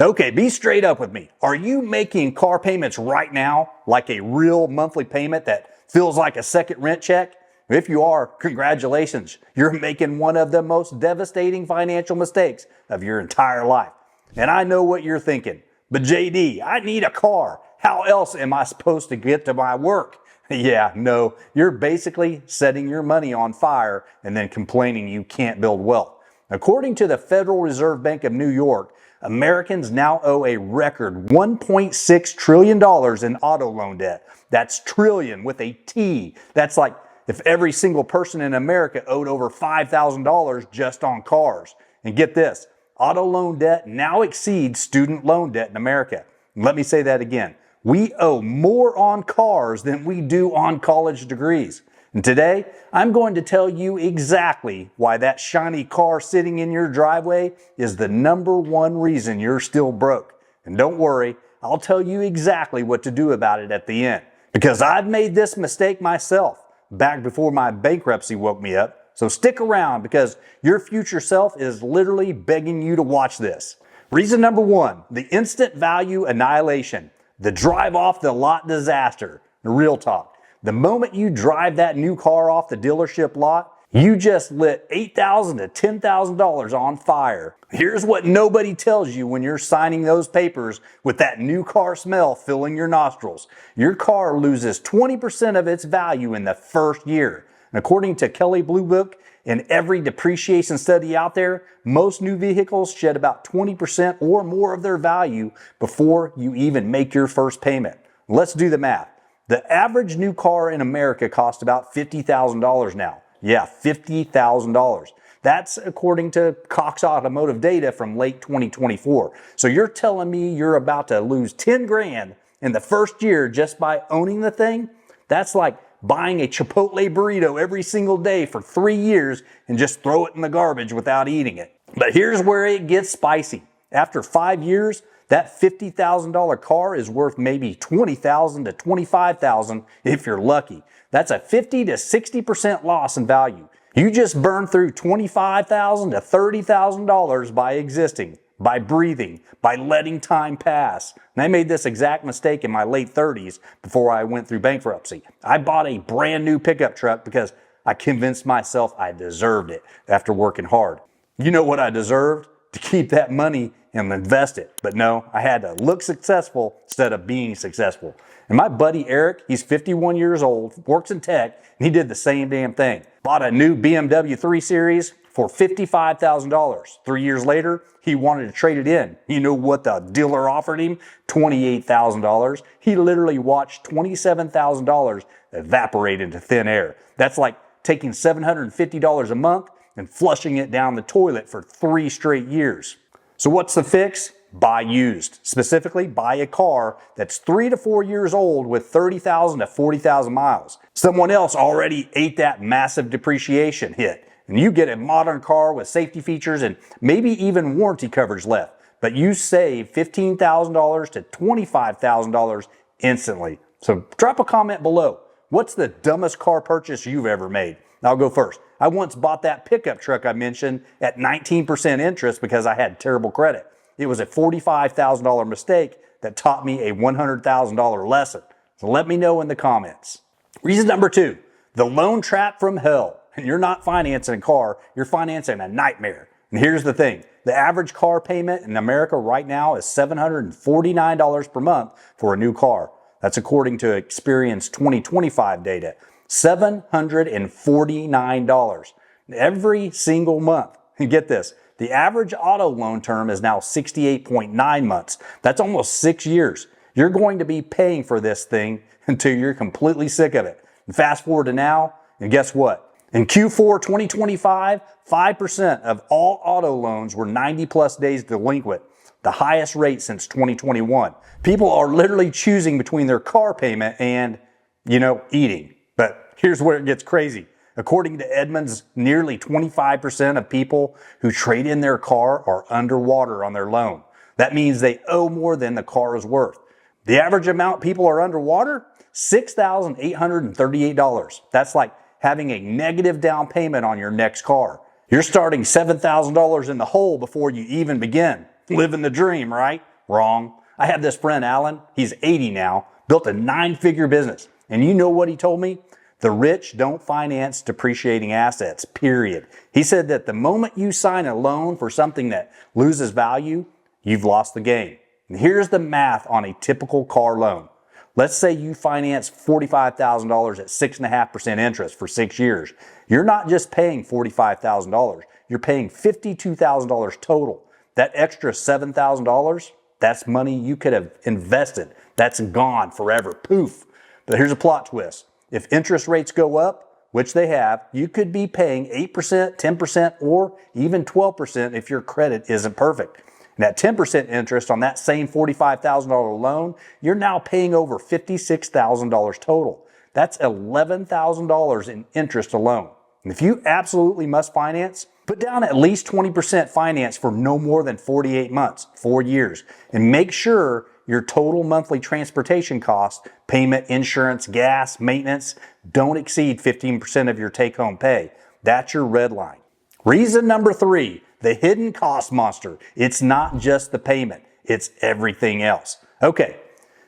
Okay, be straight up with me. Are you making car payments right now like a real monthly payment that feels like a second rent check? If you are, congratulations. You're making one of the most devastating financial mistakes of your entire life. And I know what you're thinking. But JD, I need a car. How else am I supposed to get to my work? Yeah, no, you're basically setting your money on fire and then complaining you can't build wealth. According to the Federal Reserve Bank of New York, Americans now owe a record $1.6 trillion in auto loan debt. That's trillion with a T. That's like if every single person in America owed over $5,000 just on cars. And get this, auto loan debt now exceeds student loan debt in America. Let me say that again. We owe more on cars than we do on college degrees. And today, I'm going to tell you exactly why that shiny car sitting in your driveway is the number one reason you're still broke. And don't worry, I'll tell you exactly what to do about it at the end. Because I've made this mistake myself back before my bankruptcy woke me up. So stick around because your future self is literally begging you to watch this. Reason number one, the instant value annihilation, the drive off the lot disaster, the real talk. The moment you drive that new car off the dealership lot, you just lit $8,000 to $10,000 on fire. Here's what nobody tells you when you're signing those papers with that new car smell filling your nostrils. Your car loses 20% of its value in the first year. And according to Kelley Blue Book, in every depreciation study out there, most new vehicles shed about 20% or more of their value before you even make your first payment. Let's do the math. The average new car in America costs about $50,000 now. Yeah, $50,000. That's according to Cox Automotive data from late 2024. So you're telling me you're about to lose 10 grand in the first year just by owning the thing? That's like buying a Chipotle burrito every single day for 3 years and just throw it in the garbage without eating it. But here's where it gets spicy. After 5 years, that $50,000 car is worth maybe $20,000 to $25,000 if you're lucky. That's a 50 to 60% loss in value. You just burned through $25,000 to $30,000 by existing, by breathing, by letting time pass. And I made this exact mistake in my late 30s before I went through bankruptcy. I bought a brand new pickup truck because I convinced myself I deserved it after working hard. You know what I deserved? To keep that money and invest it. But no, I had to look successful instead of being successful. And my buddy Eric, he's 51 years old, works in tech, and he did the same damn thing. Bought a new BMW 3 Series for $55,000. 3 years later, he wanted to trade it in. You know what the dealer offered him? $28,000. He literally watched $27,000 evaporate into thin air. That's like taking $750 a month and flushing it down the toilet for 3 straight years. So what's the fix? Buy used. Specifically, buy a car that's 3 to 4 years old with 30,000 to 40,000 miles. Someone else already ate that massive depreciation hit, and you get a modern car with safety features and maybe even warranty coverage left. But you save $15,000 to $25,000 instantly. So drop a comment below. What's the dumbest car purchase you've ever made? I'll go first. I once bought that pickup truck I mentioned at 19% interest because I had terrible credit. It was a $45,000 mistake that taught me a $100,000 lesson. So let me know in the comments. Reason number 2, the loan trap from hell. And you're not financing a car, you're financing a nightmare. And here's the thing, the average car payment in America right now is $749 per month for a new car. That's according to Experian's 2025 data. $749 every single month. And get this, the average auto loan term is now 68.9 months. That's almost 6 years. You're going to be paying for this thing until you're completely sick of it. And fast forward to now, and guess what? In Q4 2025, 5% of all auto loans were 90 plus days delinquent, the highest rate since 2021. People are literally choosing between their car payment and, eating. But here's where it gets crazy. According to Edmunds, nearly 25% of people who trade in their car are underwater on their loan. That means they owe more than the car is worth. The average amount people are underwater? $6,838. That's like having a negative down payment on your next car. You're starting $7,000 in the hole before you even begin. Living the dream, right? Wrong. I have this friend, Alan. He's 80 now, built a 9-figure business. And you know what he told me? The rich don't finance depreciating assets, period. He said that the moment you sign a loan for something that loses value, you've lost the game. And here's the math on a typical car loan. Let's say you finance $45,000 at 6.5% interest for 6 years. You're not just paying $45,000, you're paying $52,000 total. That extra $7,000, that's money you could have invested. That's gone forever. Poof. But here's a plot twist. If interest rates go up, which they have, you could be paying 8%, 10%, or even 12% if your credit isn't perfect. And at 10% interest on that same $45,000 loan, you're now paying over $56,000 total. That's $11,000 in interest alone. And if you absolutely must finance, put down at least 20% finance for no more than 48 months, 4 years, and make sure your total monthly transportation costs, payment, insurance, gas, maintenance, don't exceed 15% of your take-home pay. That's your red line. Reason number 3, the hidden cost monster. It's not just the payment, it's everything else. Okay,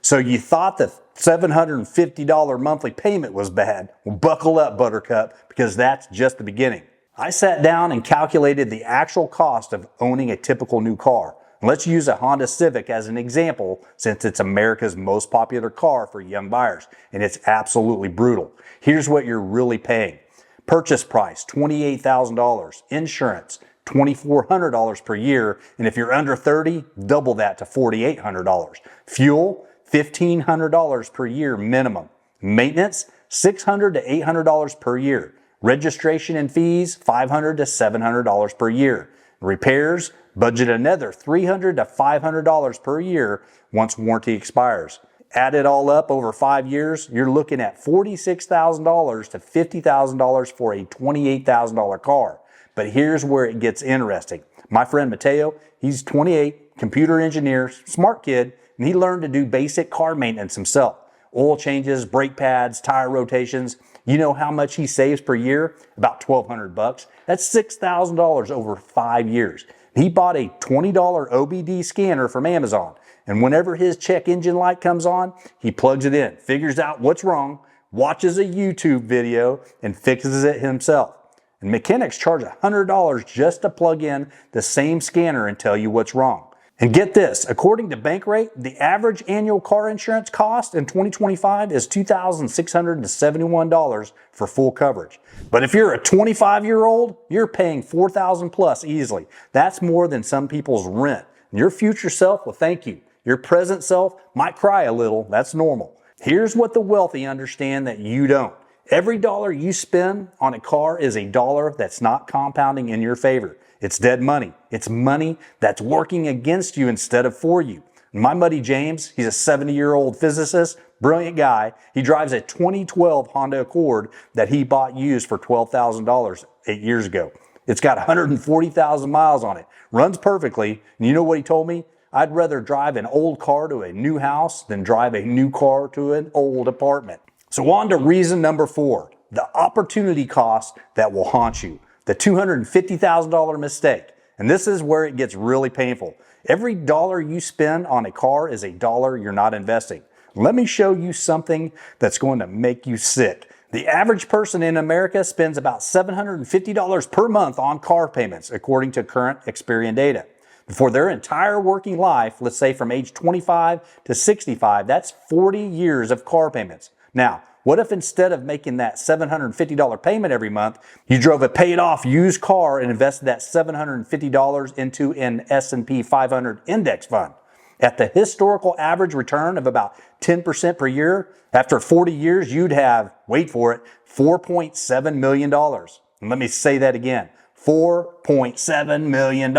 so you thought the $750 monthly payment was bad. Well, buckle up, Buttercup, because that's just the beginning. I sat down and calculated the actual cost of owning a typical new car. Let's use a Honda Civic as an example since it's America's most popular car for young buyers, and it's absolutely brutal. Here's what you're really paying. Purchase price, $28,000. Insurance, $2,400 per year, and if you're under 30, double that to $4,800. Fuel, $1,500 per year minimum. Maintenance, $600 to $800 per year. Registration and fees, $500 to $700 per year. Repairs, budget another $300 to $500 per year once warranty expires. Add it all up over 5 years, you're looking at $46,000 to $50,000 for a $28,000 car. But here's where it gets interesting. My friend Mateo, he's 28, computer engineer, smart kid, and he learned to do basic car maintenance himself. Oil changes, brake pads, tire rotations. You know how much he saves per year? About $1,200. That's $6,000 over 5 years. He bought a $20 OBD scanner from Amazon, and whenever his check engine light comes on, he plugs it in, figures out what's wrong, watches a YouTube video, and fixes it himself. And mechanics charge $100 just to plug in the same scanner and tell you what's wrong. And get this, according to Bankrate, the average annual car insurance cost in 2025 is $2,671 for full coverage. But if you're a 25-year-old, you're paying $4,000 plus easily. That's more than some people's rent. And your future self will thank you. Your present self might cry a little. That's normal. Here's what the wealthy understand that you don't. Every dollar you spend on a car is a dollar that's not compounding in your favor. It's dead money. It's money that's working against you instead of for you. My buddy James, he's a 70-year-old physicist, brilliant guy. He drives a 2012 Honda Accord that he bought used for $12,000 8 years ago. It's got 140,000 miles on it. Runs perfectly. And you know what he told me? I'd rather drive an old car to a new house than drive a new car to an old apartment. So on to reason number 4, the opportunity cost that will haunt you. The $250,000 mistake. And this is where it gets really painful. Every dollar you spend on a car is a dollar you're not investing. Let me show you something that's going to make you sick. The average person in America spends about $750 per month on car payments, according to current Experian data. For their entire working life, let's say from age 25 to 65, that's 40 years of car payments. Now, what if instead of making that $750 payment every month, you drove a paid-off used car and invested that $750 into an S&P 500 index fund? At the historical average return of about 10% per year, after 40 years, you'd have, wait for it, $4.7 million. And let me say that again, $4.7 million.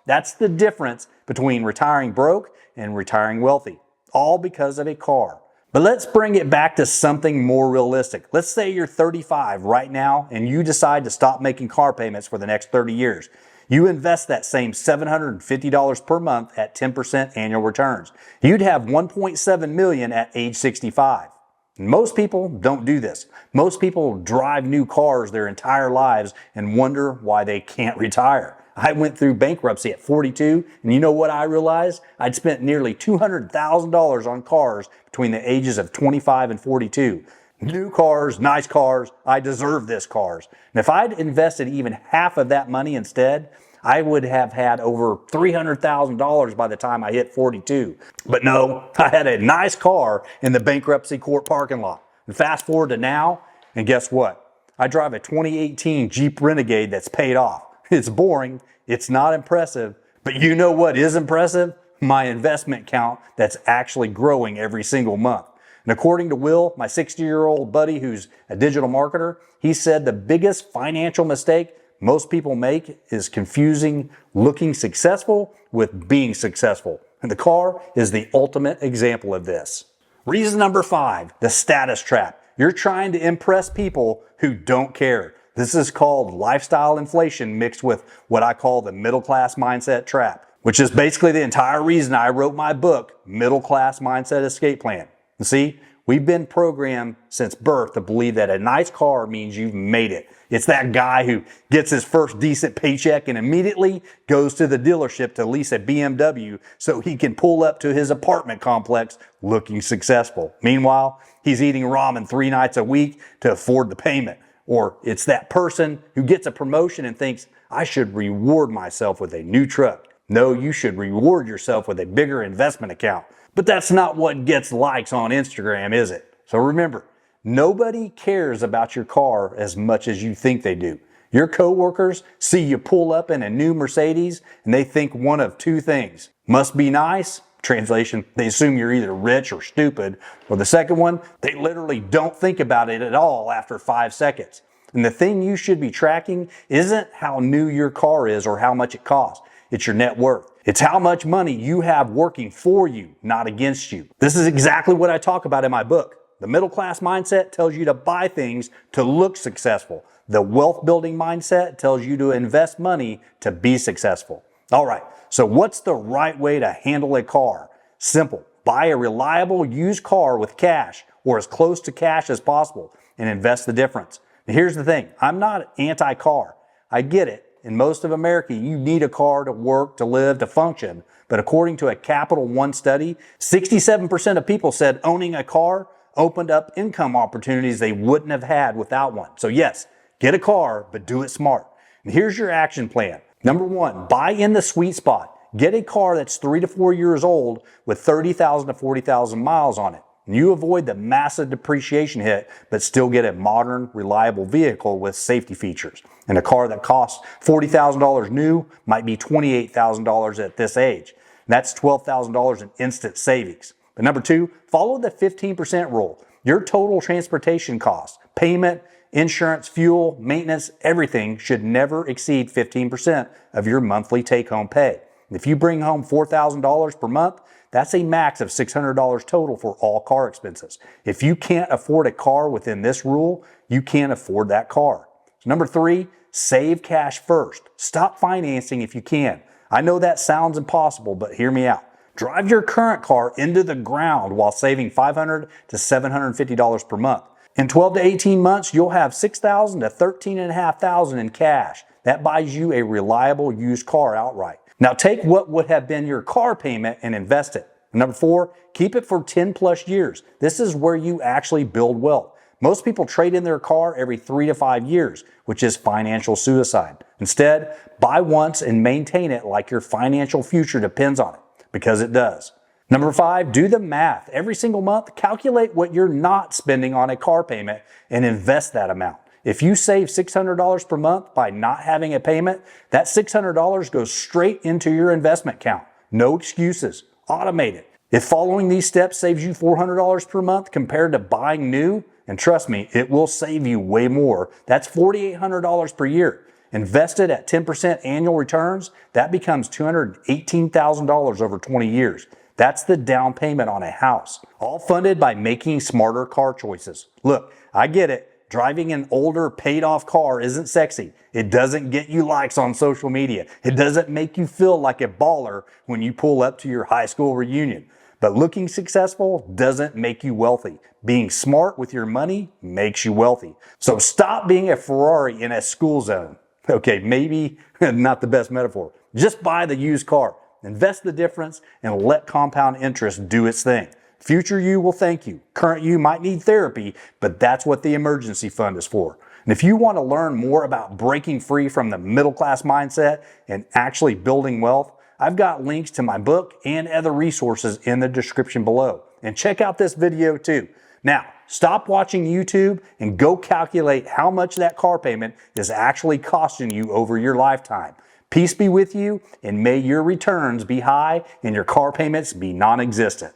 That's the difference between retiring broke and retiring wealthy, all because of a car. But let's bring it back to something more realistic. Let's say you're 35 right now and you decide to stop making car payments for the next 30 years. You invest that same $750 per month at 10% annual returns. You'd have $1.7 million at age 65. Most people don't do this. Most people drive new cars their entire lives and wonder why they can't retire. I went through bankruptcy at 42, and you know what I realized? I'd spent nearly $200,000 on cars between the ages of 25 and 42. New cars, nice cars, I deserve this cars. And if I'd invested even half of that money instead, I would have had over $300,000 by the time I hit 42. But no, I had a nice car in the bankruptcy court parking lot. And fast forward to now, and guess what? I drive a 2018 Jeep Renegade that's paid off. It's boring, it's not impressive, but you know what is impressive? My investment count that's actually growing every single month. And according to Will, my 60-year-old buddy who's a digital marketer, he said the biggest financial mistake most people make is confusing looking successful with being successful. And the car is the ultimate example of this. Reason number 5, the status trap. You're trying to impress people who don't care. This is called lifestyle inflation mixed with what I call the middle class mindset trap, which is basically the entire reason I wrote my book, Middle Class Mindset Escape Plan. And see, we've been programmed since birth to believe that a nice car means you've made it. It's that guy who gets his first decent paycheck and immediately goes to the dealership to lease a BMW so he can pull up to his apartment complex looking successful. Meanwhile, he's eating ramen 3 nights a week to afford the payment. Or it's that person who gets a promotion and thinks, I should reward myself with a new truck. No, you should reward yourself with a bigger investment account. But that's not what gets likes on Instagram, is it? So remember, nobody cares about your car as much as you think they do. Your coworkers see you pull up in a new Mercedes and they think one of 2 things. Must be nice. Translation, they assume you're either rich or stupid. Or the second one, they literally don't think about it at all after 5 seconds. And the thing you should be tracking isn't how new your car is or how much it costs. It's your net worth. It's how much money you have working for you, not against you. This is exactly what I talk about in my book. The middle class mindset tells you to buy things to look successful. The wealth building mindset tells you to invest money to be successful. All right, so what's the right way to handle a car? Simple. Buy a reliable used car with cash or as close to cash as possible and invest the difference. Now, here's the thing. I'm not anti-car. I get it. In most of America, you need a car to work, to live, to function. But according to a Capital One study, 67% of people said owning a car opened up income opportunities they wouldn't have had without one. So yes, get a car, but do it smart. And here's your action plan. Number 1, buy in the sweet spot. Get a car that's 3 to 4 years old with 30,000 to 40,000 miles on it. And you avoid the massive depreciation hit, but still get a modern, reliable vehicle with safety features. And a car that costs $40,000 new might be $28,000 at this age. And that's $12,000 in instant savings. But number 2, follow the 15% rule. Your total transportation costs, payment, insurance, fuel, maintenance, everything should never exceed 15% of your monthly take-home pay. If you bring home $4,000 per month, that's a max of $600 total for all car expenses. If you can't afford a car within this rule, you can't afford that car. So number 3, save cash first. Stop financing if you can. I know that sounds impossible, but hear me out. Drive your current car into the ground while saving $500 to $750 per month. In 12 to 18 months, you'll have $6,000 to $13,500 in cash. That buys you a reliable used car outright. Now take what would have been your car payment and invest it. Number 4, keep it for 10 plus years. This is where you actually build wealth. Most people trade in their car every 3 to 5 years, which is financial suicide. Instead, buy once and maintain it like your financial future depends on it, because it does. Number 5, do the math. Every single month, calculate what you're not spending on a car payment and invest that amount. If you save $600 per month by not having a payment, that $600 goes straight into your investment account. No excuses. Automate it. If following these steps saves you $400 per month compared to buying new, and trust me, it will save you way more, that's $4,800 per year. Invested at 10% annual returns, that becomes $218,000 over 20 years. That's the down payment on a house, all funded by making smarter car choices. Look, I get it. Driving an older, paid-off car isn't sexy. It doesn't get you likes on social media. It doesn't make you feel like a baller when you pull up to your high school reunion. But looking successful doesn't make you wealthy. Being smart with your money makes you wealthy. So stop being a Ferrari in a school zone. Okay, maybe not the best metaphor. Just buy the used car, invest the difference, and let compound interest do its thing. Future you will thank you. Current you might need therapy, but that's what the emergency fund is for. And if you want to learn more about breaking free from the middle class mindset and actually building wealth, I've got links to my book and other resources in the description below. And check out this video too. Now, stop watching YouTube and go calculate how much that car payment is actually costing you over your lifetime. Peace be with you, and may your returns be high and your car payments be non-existent.